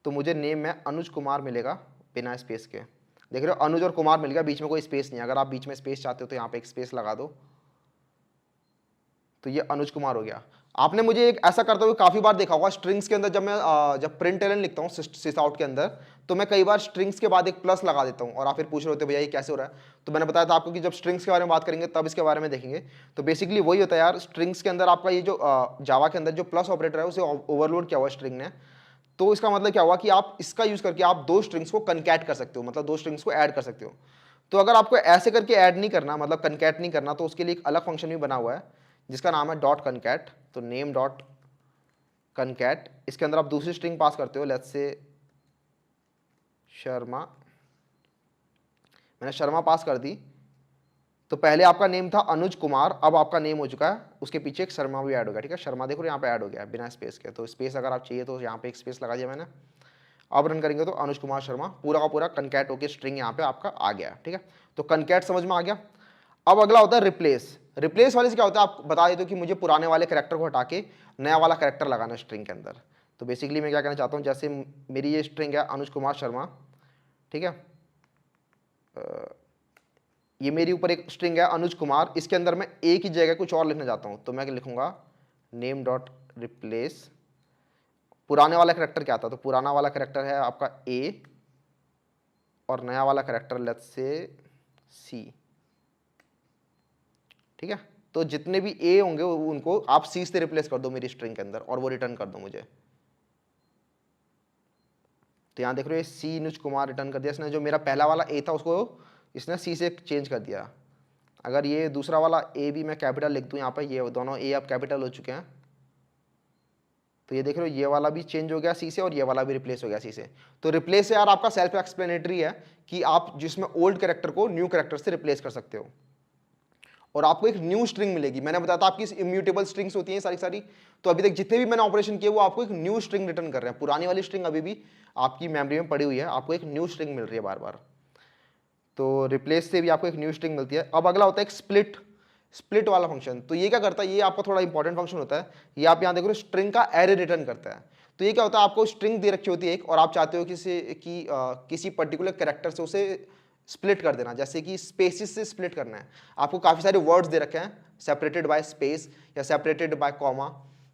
तो मुझे नेम में अनुज कुमार मिलेगा बिना स्पेस के। देख रहे हो अनुज और कुमार मिल गया, बीच में कोई स्पेस नहीं है। अगर आप बीच में स्पेस चाहते हो तो यहाँ पे एक स्पेस लगा दो, तो ये अनुज कुमार हो गया। आपने मुझे एक ऐसा करते हुए काफी बार देखा होगा स्ट्रिंग्स के अंदर, जब प्रिंट एलन लिखता हूँ सिस आउट के अंदर, तो मैं कई बार स्ट्रिंग्स के बाद एक प्लस लगा देता हूँ और आप फिर पूछ रहे होते भैया ये कैसे हो रहा है। तो मैंने बताया था आपको कि जब स्ट्रिंग्स के बारे में बात करेंगे तब इसके बारे में देखेंगे। तो बेसिकली वही होता है यार, स्ट्रिंग्स के अंदर आपका ये जो जावा के अंदर जो प्लस ऑपरेटर है उसे ओवरलोड किया हुआ स्ट्रिंग ने। तो इसका मतलब क्या हुआ कि आप इसका यूज करके आप दो स्ट्रिंग्स को कनकैट कर सकते हो, मतलब दो स्ट्रिंग्स को ऐड कर सकते हो। तो अगर आपको ऐसे करके ऐड नहीं करना, मतलब कनकैट नहीं करना, तो उसके लिए एक अलग फंक्शन भी बना हुआ है जिसका नाम है डॉट कनकैट। तो नेम डॉट कनकैट, इसके अंदर आप दूसरी स्ट्रिंग पास करते हो, लेट्स से शर्मा। मैंने शर्मा पास कर दी, तो पहले आपका नेम था अनुज कुमार, अब आपका नेम हो चुका है, उसके पीछे एक शर्मा भी ऐड हो गया, ठीक है। शर्मा देखो यहाँ पे ऐड हो गया बिना स्पेस के। तो स्पेस अगर आप चाहिए तो यहाँ पे एक स्पेस लगा दिया मैंने। अब रन करेंगे तो अनुज कुमार शर्मा पूरा का पूरा कनकैट होकर स्ट्रिंग यहाँ पे आपका आ गया, ठीक है। तो कनकैट समझ में आ गया। अब अगला होता है रिप्लेस। रिप्लेस वाले से क्या होता है, आप बता देते हो कि मुझे पुराने वाले कैरेक्टर को हटा के नया वाला कैरेक्टर लगाना है स्ट्रिंग के अंदर। तो बेसिकली मैं क्या कहना चाहता हूँ, जैसे मेरी ये स्ट्रिंग है अनुज कुमार शर्मा, ठीक है, ये मेरी ऊपर एक स्ट्रिंग है अनुज कुमार, इसके अंदर मैं ए की जगह कुछ और लिखना चाहता हूँ, तो मैं लिखूंगा नेम डॉट रिप्लेस। पुराने वाला कैरेक्टर क्या था, तो पुराना वाला कैरेक्टर है आपका ए और नया वाला कैरेक्टर लेट्स से सी, ठीक है। तो जितने भी ए होंगे उनको आप सी से रिप्लेस कर दो मेरी स्ट्रिंग के अंदर और वो रिटर्न कर दो मुझे। तो यहां देख रहे हो सी अनुज कुमार रिटर्न कर दिया इसने। जो मेरा पहला वाला ए था उसको इसने सी से चेंज कर दिया, अगर ये दूसरा वाला ए भी मैं कैपिटल लिख दूँ यहाँ पर, ये दोनों ए अब कैपिटल हो चुके हैं, तो ये देख रहे हो ये वाला भी चेंज हो गया सी से और ये वाला भी रिप्लेस हो गया सी से। तो रिप्लेस यार आपका सेल्फ एक्सप्लेनेटरी है कि आप जिसमें ओल्ड कैरेक्टर को न्यू कैरेक्टर से रिप्लेस कर सकते हो और आपको एक न्यू स्ट्रिंग मिलेगी। मैंने बताया था आपकी इम्यूटेबल स्ट्रिंग्स होती हैं सारी सारी, तो अभी तक जितने भी मैंने ऑपरेशन किए वो आपको एक न्यू स्ट्रिंग रिटर्न कर रहे हैं। पुरानी वाली स्ट्रिंग अभी भी आपकी मेमोरी में पड़ी हुई है, आपको एक न्यू स्ट्रिंग मिल रही है बार बार। तो रिप्लेस से भी आपको एक न्यू स्ट्रिंग मिलती है। अब अगला होता है एक स्प्लिट, स्प्लिट वाला फंक्शन। तो ये क्या करता है, ये आपका थोड़ा इंपॉर्टेंट फंक्शन होता है। ये आप यहाँ देख रहे हो स्ट्रिंग का एरे रिटर्न करता है। तो ये क्या होता है, आपको स्ट्रिंग दे रखी होती है एक और आप चाहते हो किसी पर्टिकुलर कैरेक्टर से उसे स्प्लिट कर देना, जैसे कि स्पेसिस से स्प्लिट करना है। आपको काफ़ी सारे वर्ड्स दे रखे हैं, सेपरेटेड बाय स्पेस या सेपरेटेड बाय कॉमा।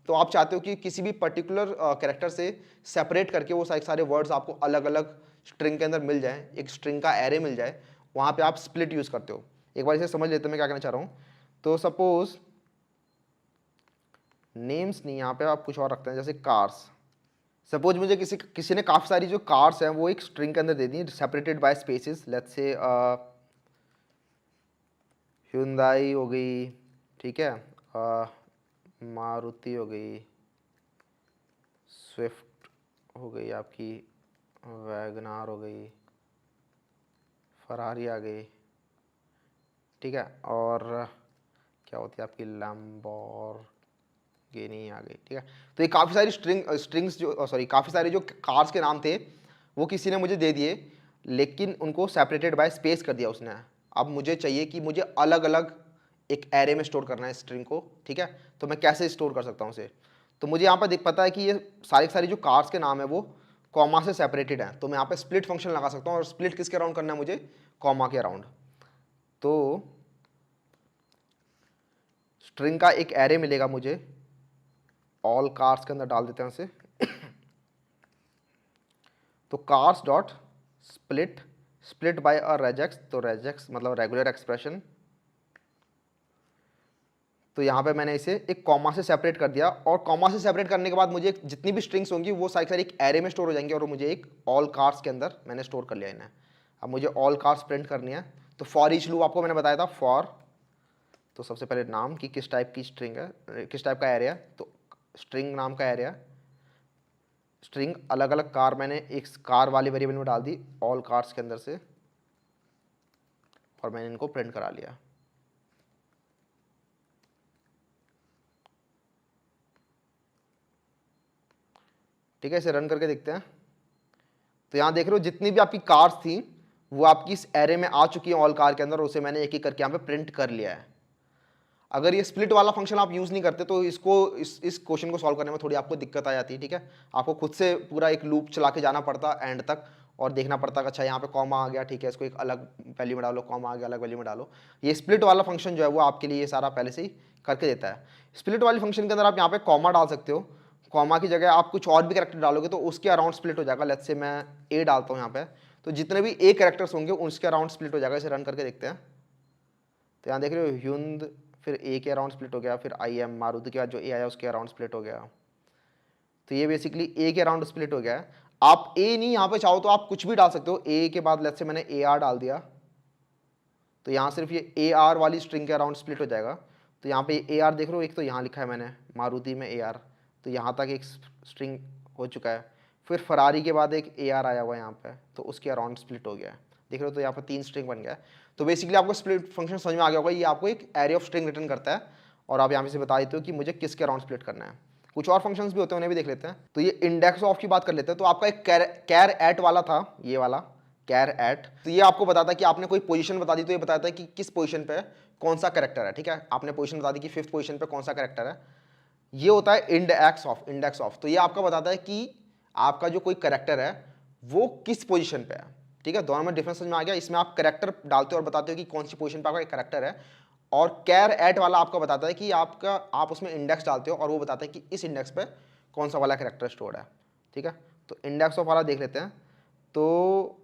तो आप चाहते हो कि किसी भी पर्टिकुलर कैरेक्टर से सेपरेट करके वो सारे वर्ड्स आपको अलग अलग स्ट्रिंग के अंदर मिल जाए, एक स्ट्रिंग का एरे मिल जाए, वहाँ पे आप स्प्लिट यूज़ करते हो। एक बार इसे समझ लेते हैं मैं क्या कहना चाह रहा हूँ। तो सपोज नेम्स नहीं, यहाँ पे आप कुछ और रखते हैं, जैसे कार्स। सपोज मुझे किसी ने काफ़ी सारी जो कार्स हैं वो एक स्ट्रिंग के अंदर दे दी, separated by spaces. Let's say Hyundai हो गई, ठीक है, मारुति हो गई, स्विफ्ट हो गई, आपकी वैगनार हो गई, फरारी आ गई, ठीक है, और क्या होती है आपकी लैम्बोर्गिनी आ गई, ठीक है। तो ये काफ़ी सारी स्ट्रिंग्स जो काफ़ी सारे जो कार्स के नाम थे वो किसी ने मुझे दे दिए, लेकिन उनको सेपरेटेड बाय स्पेस कर दिया उसने। अब मुझे चाहिए कि मुझे अलग अलग एक एरे में स्टोर करना है स्ट्रिंग को, ठीक है। तो मैं कैसे स्टोर कर सकता हूँ उसे, तो मुझे यहाँ पर देख पता है कि ये सारी जो कार्स के नाम है वो कॉमा से सेपरेटेड हैं, तो मैं यहाँ पे स्प्लिट फंक्शन लगा सकता हूँ। और स्प्लिट किसके अराउंड करना है मुझे, कॉमा के अराउंड। तो स्ट्रिंग का एक एरे मिलेगा मुझे, ऑल कार्स के अंदर डाल देते हैं उसे। तो cars dot split, split by a regex, तो रेजेक्स मतलब रेगुलर एक्सप्रेशन। तो यहाँ पे मैंने इसे एक कॉमा से सेपरेट कर दिया, और कॉमा से सेपरेट करने के बाद मुझे जितनी भी स्ट्रिंग्स होंगी वो सारी एक एरे में स्टोर हो जाएंगे, और मुझे एक ऑल कार्स के अंदर मैंने स्टोर कर लिया इन्हें। अब मुझे ऑल कार्स प्रिंट करनी है, तो फॉर ईच लूप आपको मैंने बताया था फॉर। तो सबसे पहले नाम की किस टाइप की स्ट्रिंग है, किस टाइप का एरे है, तो स्ट्रिंग नाम का एरे है। स्ट्रिंग अलग अलग कार मैंने एक कार वाली वेरिएबल में डाल दी ऑल कार्स के अंदर से, और मैंने इनको प्रिंट करा लिया। ठीक है, इसे रन करके देखते हैं। तो यहाँ देख रहे हो जितनी भी आपकी कार्स थी वो आपकी इस एरे में आ चुकी है ऑल कार के अंदर, और उसे मैंने एक एक करके यहाँ पे प्रिंट कर लिया है। अगर ये स्प्लिट वाला फंक्शन आप यूज़ नहीं करते तो इस क्वेश्चन को सॉल्व करने में थोड़ी आपको दिक्कत आ जाती है, ठीक है। आपको खुद से पूरा एक लूप चला के जाना पड़ता एंड तक, और देखना पड़ता कि अच्छा यहाँ पे कॉमा आ गया, ठीक है, इसको एक अलग वैल्यू में डालो, कॉमा आ गया अलग वैल्यू में डालो। ये स्प्लिट वाला फंक्शन जो है वो आपके लिए ये सारा पहले से ही करके देता है। स्प्लिट वाले फंक्शन के अंदर आप यहाँ पे कॉमा डाल सकते हो, कॉमा की जगह आप कुछ और भी कैरेक्टर डालोगे तो उसके अराउंड स्प्लिट हो जाएगा। लेट्स से मैं ए डालता हूँ यहाँ पे, तो जितने भी ए कैरेक्टर्स होंगे उसके अराउंड स्प्लिट हो जाएगा। इसे रन करके देखते हैं। तो यहाँ देख रहे हो ह्युंद, फिर ए के अराउंड स्प्लिट हो गया, फिर आई एम मारुति के बाद जो ए आया उसके अराउंड स्प्लिट हो गया। तो ये बेसिकली ए के अराउंड स्प्लिट हो गया है। आप ए नहीं यहाँ पे चाहो तो आप कुछ भी डाल सकते हो। ए के बाद लेट्स से मैंने ए आर डाल दिया, तो यहाँ सिर्फ ये ए आर वाली स्ट्रिंग के अराउंड स्प्लिट हो जाएगा। तो यहाँ पे ए आर देख रहे हो, एक तो यहाँ लिखा है मैंने मारुति में ए आर, तो यहाँ तक एक स्ट्रिंग हो चुका है। फिर फरारी के बाद एक ए आर आया हुआ है यहाँ पे, तो उसके अराउंड स्प्लिट हो गया है। देख रहे हो, तो यहाँ पर 3 स्ट्रिंग बन गया है। तो बेसिकली आपको स्प्लिट फंक्शन समझ में आ गया होगा। ये आपको एक एरे ऑफ स्ट्रिंग रिटर्न करता है, और आप यहाँ पे से बता देते हो कि मुझे किसके अराउंड स्प्लिट करना है। कुछ और फंक्शंस भी होते हैं, उन्हें भी देख लेते हैं। तो ये इंडेक्स ऑफ की बात कर लेते हैं। तो आपका एक कैर एट वाला था, ये वाला कैर एट, तो ये आपको बताता है कि आपने कोई पोजीशन बता दी तो ये बताता है कि किस पोजीशन पे कौन सा कैरेक्टर है, ठीक है। आपने पोजीशन बता दी कि 5th पोजीशन पे कौन सा कैरेक्टर है। ये होता है इंडेक्स ऑफ, इंडेक्स ऑफ। तो ये आपका बताता है कि आपका जो कोई कैरेक्टर है वो किस पोजीशन पे है, ठीक है। दोनों में डिफरेंस समझ में आ गया। इसमें आप कैरेक्टर डालते हो और बताते हो कि कौन सी पोजीशन पे आपका कैरेक्टर है, और कैर एट वाला आपका बताता है कि आप उसमें इंडेक्स डालते हो और वो बताता है कि इस इंडेक्स पे कौन सा वाला कैरेक्टर स्टोर्ड है, ठीक है। तो इंडेक्स ऑफ वाला देख लेते हैं। तो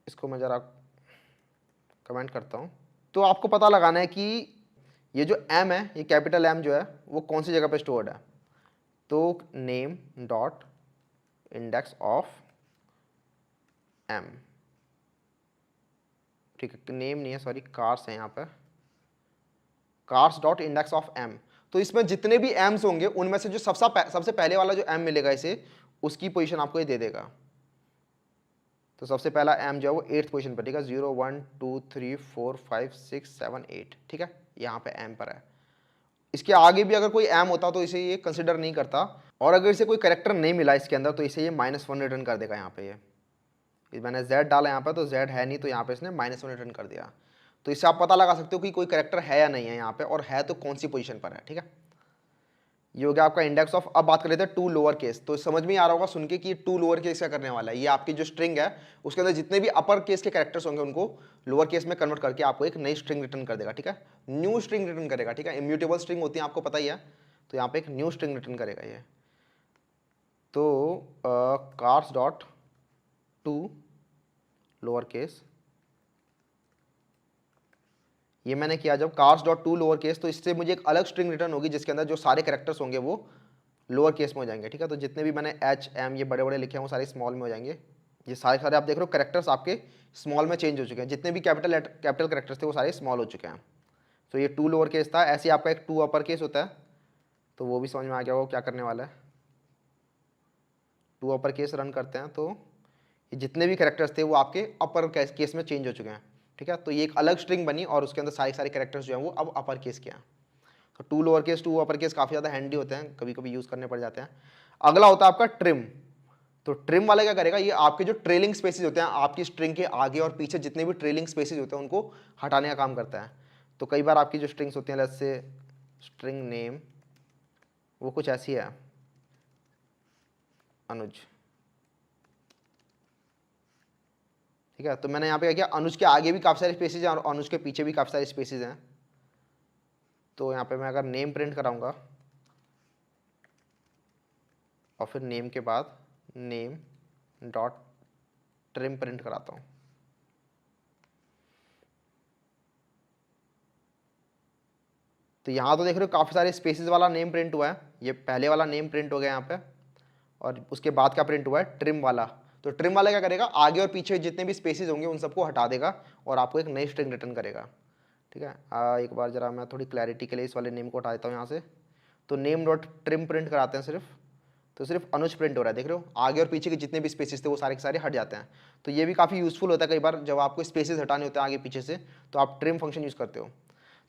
इसको मैं ज़रा कमेंट करता हूँ। तो आपको पता लगाना है कि ये जो एम है, ये कैपिटल एम जो है वो कौन सी जगह पे स्टोर्ड है। तो name dot index of M, ठीक है, नेम नहीं है, सॉरी, कार्स है यहाँ पे, cars dot index of M. तो इसमें जितने भी एम्स होंगे उनमें से जो सबसे पहले वाला जो एम मिलेगा इसे, उसकी पोजीशन आपको ये दे देगा। तो सबसे पहला एम जो है वो 8th पोजीशन पर, ठीक है, 0 1 2 3 4 5 6 7 8, ठीक है, यहाँ पे एम पर है। इसके आगे भी अगर कोई एम होता तो इसे ये कंसिडर नहीं करता, और अगर इसे कोई कैरेक्टर नहीं मिला इसके अंदर तो इसे ये -1 रिटर्न कर देगा। यहाँ पे ये मैंने z डाला यहाँ पे, तो z है नहीं, तो यहाँ पे इसने -1 रिटर्न कर दिया। तो इससे आप पता लगा सकते हो कि कोई कैरेक्टर है या नहीं है यहाँ पे, और है तो कौन सी पोजीशन पर है, ठीक है। ये हो गया आपका इंडेक्स ऑफ। अब बात कर लेते हैं टू लोअर केस। तो समझ में आ रहा होगा सुन के कि टू लोअर केस क्या करने वाला है। ये आपकी जो स्ट्रिंग है उसके अंदर जितने भी अपर केस के कैरेक्टर्स होंगे उनको लोअर केस में कन्वर्ट करके आपको एक नई स्ट्रिंग रिटर्न कर देगा, ठीक है, न्यू स्ट्रिंग रिटर्न करेगा, ठीक है। इम्यूटेबल स्ट्रिंग होती है, आपको पता ही है, तो यहाँ पे एक न्यू स्ट्रिंग रिटर्न करेगा ये। तो cars dot to lower case, ये मैंने किया जब cars dot to lower case, तो इससे मुझे एक अलग स्ट्रिंग रिटर्न होगी जिसके अंदर जो सारे कैरेक्टर्स होंगे वो लोअर केस में हो जाएंगे, ठीक है। तो जितने भी मैंने एच एम ये बड़े बड़े लिखे हैं वो सारे स्मॉल में हो जाएंगे। ये सारे आप देख रहे हो कैरेक्टर्स आपके स्मॉल में चेंज हो चुके हैं, जितने भी कैपिटल कैरेक्टर्स थे वो सारे स्मॉल हो चुके हैं। तो ये टू लोअर केस था। ऐसे ही आपका एक टू अपर केस होता है, तो वो भी समझ में आ गया वो क्या करने वाला है। टू अपर केस रन करते हैं तो ये जितने भी कैरेक्टर्स थे वो आपके अपर केस में चेंज हो चुके हैं, ठीक है। तो ये एक अलग स्ट्रिंग बनी और उसके अंदर सारे कैरेक्टर्स जो हैं वो अब अपर केस के हैं। तो to lower case to upper case काफ़ी ज़्यादा हैंडी होते हैं, कभी कभी यूज़ करने पड़ जाते हैं। अगला होता है आपका ट्रिम। तो ट्रिम वाला क्या करेगा, ये आपके जो ट्रेलिंग स्पेसिस होते हैं आपकी स्ट्रिंग के आगे और पीछे जितने भी ट्रेलिंग स्पेसिस होते हैं उनको हटाने का काम करता है। तो कई बार आपकी जो स्ट्रिंग्स होती हैं, लेट्स से स्ट्रिंग नेम वो कुछ ऐसी है, अनुज, ठीक है। तो मैंने यहाँ पे क्या किया, अनुज के आगे भी काफ़ी सारे स्पेसिस हैं और अनुज के पीछे भी काफ़ी सारे स्पेसिस हैं। तो यहाँ पे मैं अगर नेम प्रिंट कराऊंगा और फिर नेम के बाद नेम डॉट ट्रिम प्रिंट कराता हूँ, तो यहाँ तो देख रहे हो काफ़ी सारे स्पेसिस वाला नेम प्रिंट हुआ है। ये पहले वाला नेम प्रिंट हो गया यहाँ पे, और उसके बाद क्या प्रिंट हुआ है, ट्रिम वाला। तो ट्रिम वाला क्या करेगा, आगे और पीछे जितने भी स्पेसिस होंगे उन सबको हटा देगा और आपको एक नई स्ट्रिंग रिटर्न करेगा, ठीक है। एक बार जरा मैं थोड़ी क्लैरिटी के लिए इस वाले नेम को हटा देता हूँ यहाँ से। तो नेम डॉट ट्रिम प्रिंट कराते हैं सिर्फ, तो सिर्फ अनुज प्रिंट हो रहा है, देख रहे हो, आगे और पीछे के जितने भी स्पेसिस थे वो सारे के सारे हट जाते हैं। तो ये भी काफ़ी यूजफुल होता है कई बार जब आपको स्पेसिस हटाने होते हैं आगे पीछे से, तो आप ट्रिम फंक्शन यूज़ करते हो।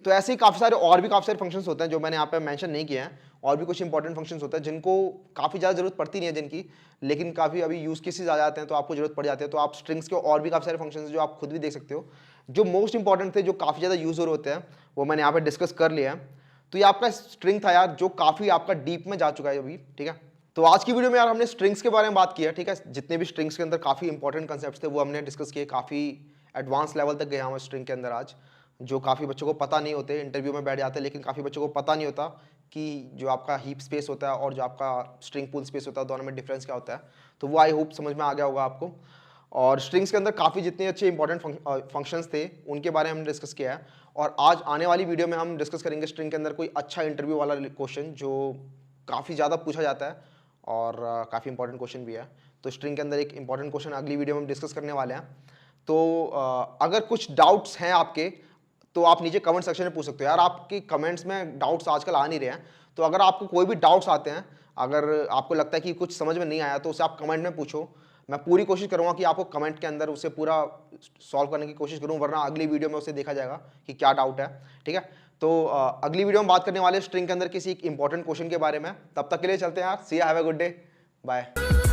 तो ऐसे ही काफ़ी सारे और भी काफ़ी सारे फंक्शंस होते हैं जो मैंने यहाँ पे मेंशन नहीं किए हैं, और भी कुछ इंपॉर्टेंट फंक्शंस होते हैं जिनको काफ़ी ज़्यादा जरूरत पड़ती नहीं है जिनकी, लेकिन काफ़ी अभी यूज़ केसेस आ जाते हैं तो आपको जरूरत पड़ जाती है। तो आप स्ट्रिंग्स के और भी काफ़ी सारे फंक्शंस जो आप खुद भी देख सकते हो, जो मोस्ट इंपॉर्टेंट थे, जो काफ़ी ज़्यादा यूज हो रहे होते हैं, वो मैंने यहाँ पे डिस्कस कर लिया है। तो ये आपका स्ट्रिंग था यार, जो काफ़ी आपका डीप में जा चुका है अभी, ठीक है। तो आज की वीडियो में यार हमने स्ट्रिंग्स के बारे में बात किया, ठीक है। जितने भी स्ट्रिंग्स के अंदर काफ़ी इंपॉर्टेंट कंसेप्ट थे वो हमने डिस्कस किए, काफ़ी एडवांस लेवल तक गया हूँ स्ट्रिंग के अंदर आज, जो काफ़ी बच्चों को पता नहीं होते, इंटरव्यू में बैठ जाते हैं लेकिन काफ़ी बच्चों को पता नहीं होता कि जो आपका हीप स्पेस होता है और जो आपका स्ट्रिंग पूल स्पेस होता है दोनों में डिफरेंस क्या होता है। तो वो आई होप समझ में आ गया होगा आपको। और स्ट्रिंग्स के अंदर काफ़ी जितने अच्छे इंपॉर्टेंट फंक्शंस थे उनके बारे में हमने डिस्कस किया है। और आज आने वाली वीडियो में हम डिस्कस करेंगे स्ट्रिंग के अंदर कोई अच्छा इंटरव्यू वाला क्वेश्चन जो काफ़ी ज़्यादा पूछा जाता है और काफ़ी इंपॉर्टेंट क्वेश्चन भी है। तो स्ट्रिंग के अंदर एक इंपॉर्टेंट क्वेश्चन अगली वीडियो में हम डिस्कस करने वाले हैं। तो अगर कुछ डाउट्स हैं आपके तो आप नीचे कमेंट सेक्शन में पूछ सकते हो। यार आपकी कमेंट्स में डाउट्स आजकल आ नहीं रहे हैं, तो अगर आपको कोई भी डाउट्स आते हैं, अगर आपको लगता है कि कुछ समझ में नहीं आया तो उसे आप कमेंट में पूछो। मैं पूरी कोशिश करूंगा कि आपको कमेंट के अंदर उसे पूरा सॉल्व करने की कोशिश करूं, वरना अगली वीडियो में उसे देखा जाएगा कि क्या डाउट है, ठीक है। तो अगली वीडियो में बात करने वाले स्ट्रिंग के अंदर किसी एक इंपॉर्टेंट क्वेश्चन के बारे में। तब तक के लिए चलते हैं यार, see you, have a good day, bye.